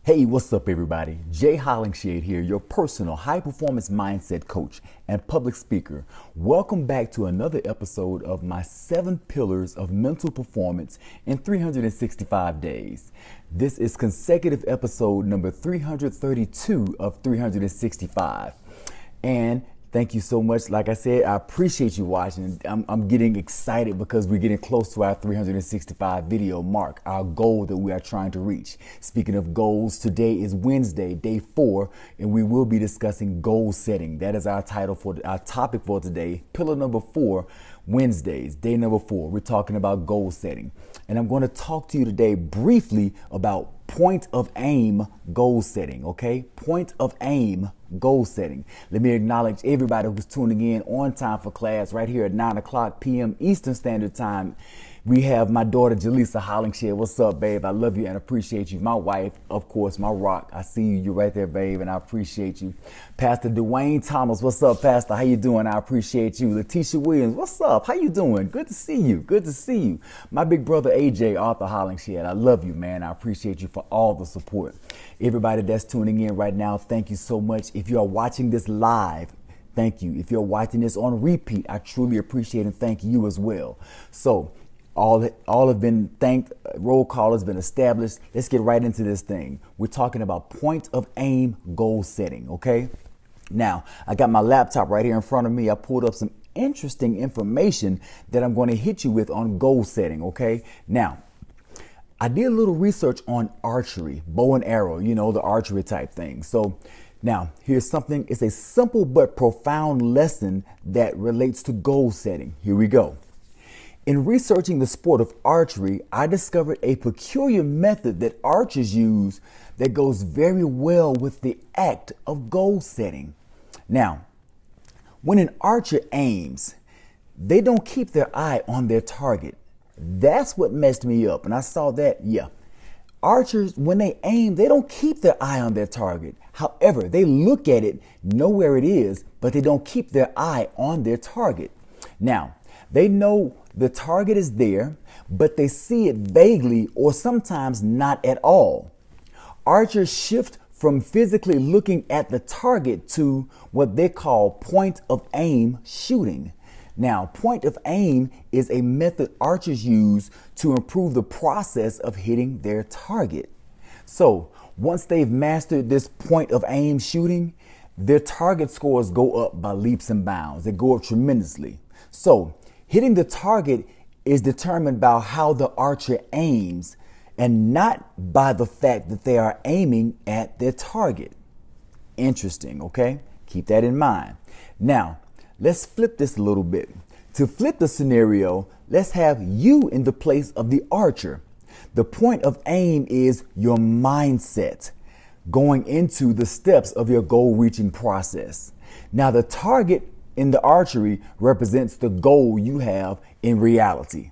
Hey, what's up, everybody? Jay Hollingshead here, your personal high-performance mindset coach and public speaker. Welcome back to another episode of my 7 pillars of mental performance in 365 days. This is consecutive episode number 332 of 365. And thank you so much. Like I said, I appreciate you watching. I'm getting excited because we're getting close to our 365 video mark, our goal that we are trying to reach. Speaking of goals, today is Wednesday, day 4, and we will be discussing goal setting. That is our title for our topic for today. Pillar number 4, Wednesdays, day number 4. We're talking about goal setting. And I'm going to talk to you today briefly about point of aim goal setting, okay? Point of aim goal setting. Let me acknowledge everybody who's tuning in on time for class right here at 9 o'clock p.m. Eastern Standard Time. We have my daughter, Jaleesa Hollingshead. What's up, babe? I love you and appreciate you. My wife, of course, my rock. I see you. You're right there, babe, and I appreciate you. Pastor Dwayne Thomas. What's up, Pastor? How you doing? I appreciate you. Letitia Williams. What's up? How you doing? Good to see you. Good to see you. My big brother, AJ, Arthur Hollingshead. I love you, man. I appreciate you for all the support. Everybody that's tuning in right now, thank you so much. If you are watching this live, thank you. If you're watching this on repeat, I truly appreciate and thank you as well. So, all have been thanked. Roll call has been established. Let's get right into this thing. We're talking about point of aim goal setting, okay? Now, I got my laptop right here in front of me. I pulled up some interesting information that I'm going to hit you with on goal setting, okay? Now, I did a little research on archery, bow and arrow, you know, the archery type thing. So now here's something. It's a simple but profound lesson that relates to goal setting. Here we go. In researching the sport of archery, I discovered a peculiar method that archers use that goes very well with the act of goal setting. Now, when an archer aims, they don't keep their eye on their target. That's what messed me up. And I saw that, Archers, when they aim, they don't keep their eye on their target. However, they look at it, know where it is, but they don't keep their eye on their target. Now, they know the target is there, but they see it vaguely or sometimes not at all. Archers shift from physically looking at the target to what they call point of aim shooting. Now, point of aim is a method archers use to improve the process of hitting their target. So once they've mastered this point of aim shooting, their target scores go up by leaps and bounds. They go up tremendously. So hitting the target is determined by how the archer aims and not by the fact that they are aiming at their target. Interesting, okay? Keep that in mind. Now, let's flip this a little bit. To flip the scenario, let's have you in the place of the archer. The point of aim is your mindset going into the steps of your goal reaching process. Now, the target in the archery represents the goal you have in reality.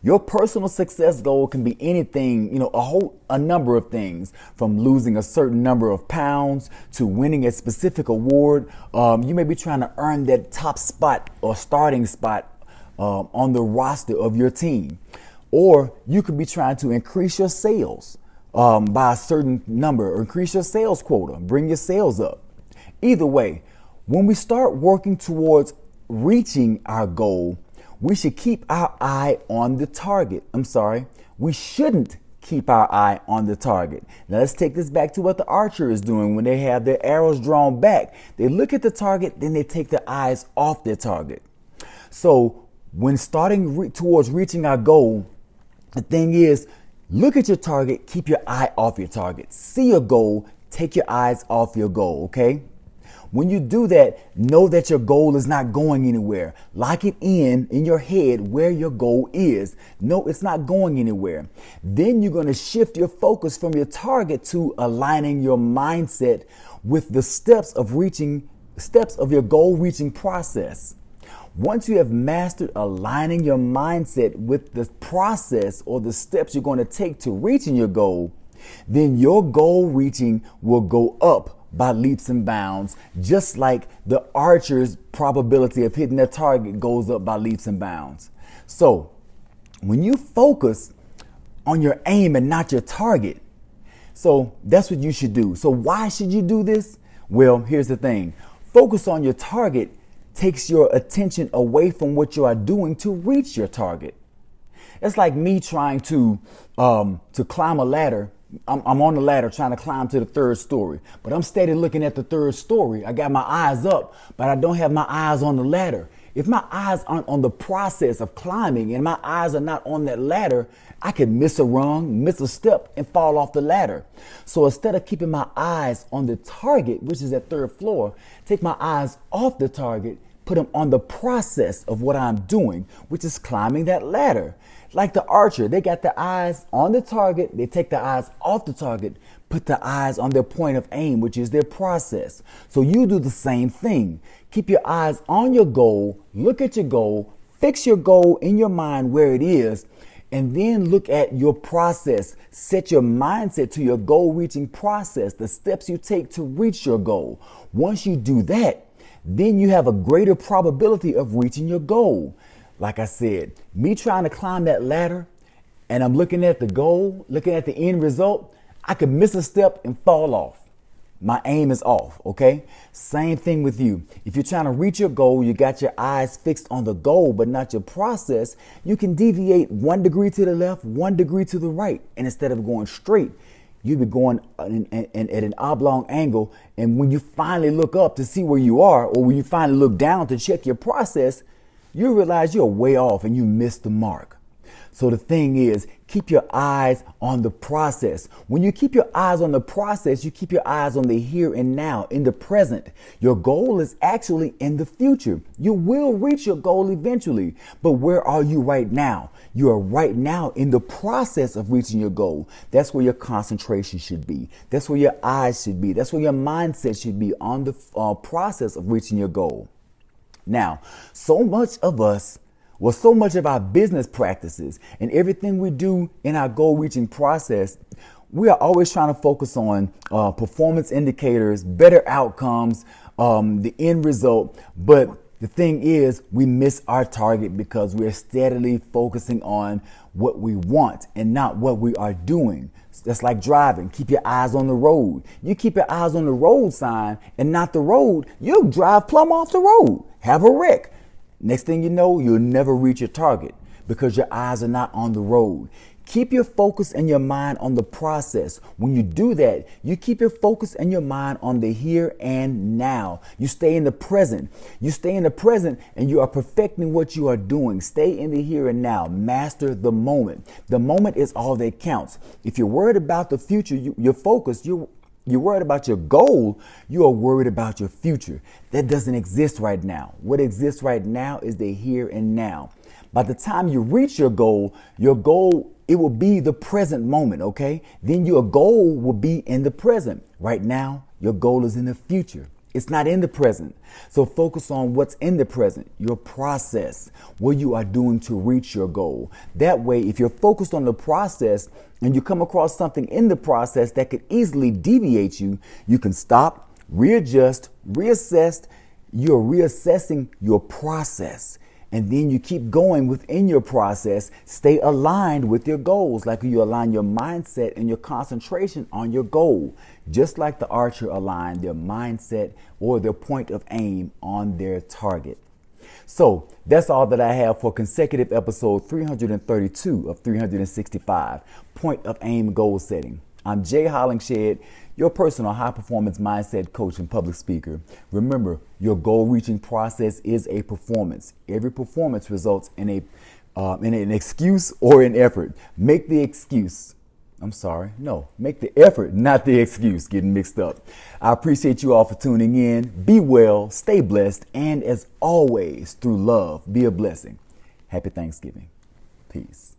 Your personal success goal can be anything, a number of things, from losing a certain number of pounds to winning a specific award. You may be trying to earn that top spot or starting spot on the roster of your team. Or you could be trying to increase your sales by a certain number, or increase your sales quota, bring your sales up. Either way, when we start working towards reaching our goal, we should keep our eye on the target. We shouldn't keep our eye on the target. Now let's take this back to what the archer is doing when they have their arrows drawn back. They look at the target, then they take their eyes off their target. So when starting towards reaching our goal, the thing is, look at your target, keep your eye off your target. See your goal, take your eyes off your goal, okay? When you do that, know that your goal is not going anywhere. Lock it in your head where your goal is. No, it's not going anywhere. Then you're going to shift your focus from your target to aligning your mindset with the steps of your goal reaching process. Once you have mastered aligning your mindset with the process or the steps you're going to take to reaching your goal, then your goal reaching will go up by leaps and bounds, just like the archer's probability of hitting their target goes up by leaps and bounds. So when you focus on your aim and not your target, So that's what you should do. So why should you do this? Well, here's the thing. Focus on your target takes your attention away from what you are doing to reach your target. It's like me trying to climb a ladder. I'm on the ladder trying to climb to the third story, but I'm steady looking at the third story. I got my eyes up, but I don't have my eyes on the ladder. If my eyes aren't on the process of climbing and my eyes are not on that ladder, I can miss a rung, miss a step, and fall off the ladder. So instead of keeping my eyes on the target, which is that third floor, take my eyes off the target, put them on the process of what I'm doing, which is climbing that ladder. Like the archer, they got their eyes on the target, they take their eyes off the target, put their eyes on their point of aim, which is their process. So you do the same thing. Keep your eyes on your goal, look at your goal, fix your goal in your mind where it is, and then look at your process. Set your mindset to your goal reaching process, the steps you take to reach your goal. Once you do that, then you have a greater probability of reaching your goal. Like I said, me trying to climb that ladder and I'm looking at the goal, looking at the end result, I could miss a step and fall off. My aim is off, okay? Same thing with you. If you're trying to reach your goal, you got your eyes fixed on the goal, but not your process, you can deviate 1 degree to the left, 1 degree to the right. And instead of going straight, you'll be going at an oblong angle. And when you finally look up to see where you are, or when you finally look down to check your process, you realize you're way off and you missed the mark. So the thing is, keep your eyes on the process. When you keep your eyes on the process, you keep your eyes on the here and now, in the present. Your goal is actually in the future. You will reach your goal eventually. But where are you right now? You are right now in the process of reaching your goal. That's where your concentration should be. That's where your eyes should be. That's where your mindset should be, on the process of reaching your goal. Now, so much of our business practices and everything we do in our goal reaching process, we are always trying to focus on performance indicators, better outcomes, the end result. But the thing is, we miss our target because we're steadily focusing on what we want and not what we are doing. That's like driving. Keep your eyes on the road. You keep your eyes on the road sign and not the road, you'll drive plumb off the road, have a wreck. Next thing you know, you'll never reach your target because your eyes are not on the road. Keep your focus and your mind on the process. When you do that, you keep your focus and your mind on the here and now. You stay in the present. You stay in the present and you are perfecting what you are doing. Stay in the here and now. Master the moment. The moment is all that counts. If you're worried about the future, your focus, you're worried about your goal, you are worried about your future. That doesn't exist right now. What exists right now is the here and now. By the time you reach your goal, it will be the present moment, okay? Then your goal will be in the present. Right now, your goal is in the future. It's not in the present. So focus on what's in the present, your process, what you are doing to reach your goal. That way, if you're focused on the process and you come across something in the process that could easily deviate you, you can stop, readjust, reassess. You're reassessing your process. And then you keep going within your process. Stay aligned with your goals, like you align your mindset and your concentration on your goal, just like the archer aligned their mindset or their point of aim on their target. So that's all that I have for consecutive episode 332 of 365, Point of Aim Goal Setting. I'm Jay Hollingshed, your personal high-performance mindset coach and public speaker. Remember, your goal-reaching process is a performance. Every performance results in an excuse or an effort. Make the effort, not the excuse, getting mixed up. I appreciate you all for tuning in. Be well, stay blessed, and as always, through love, be a blessing. Happy Thanksgiving. Peace.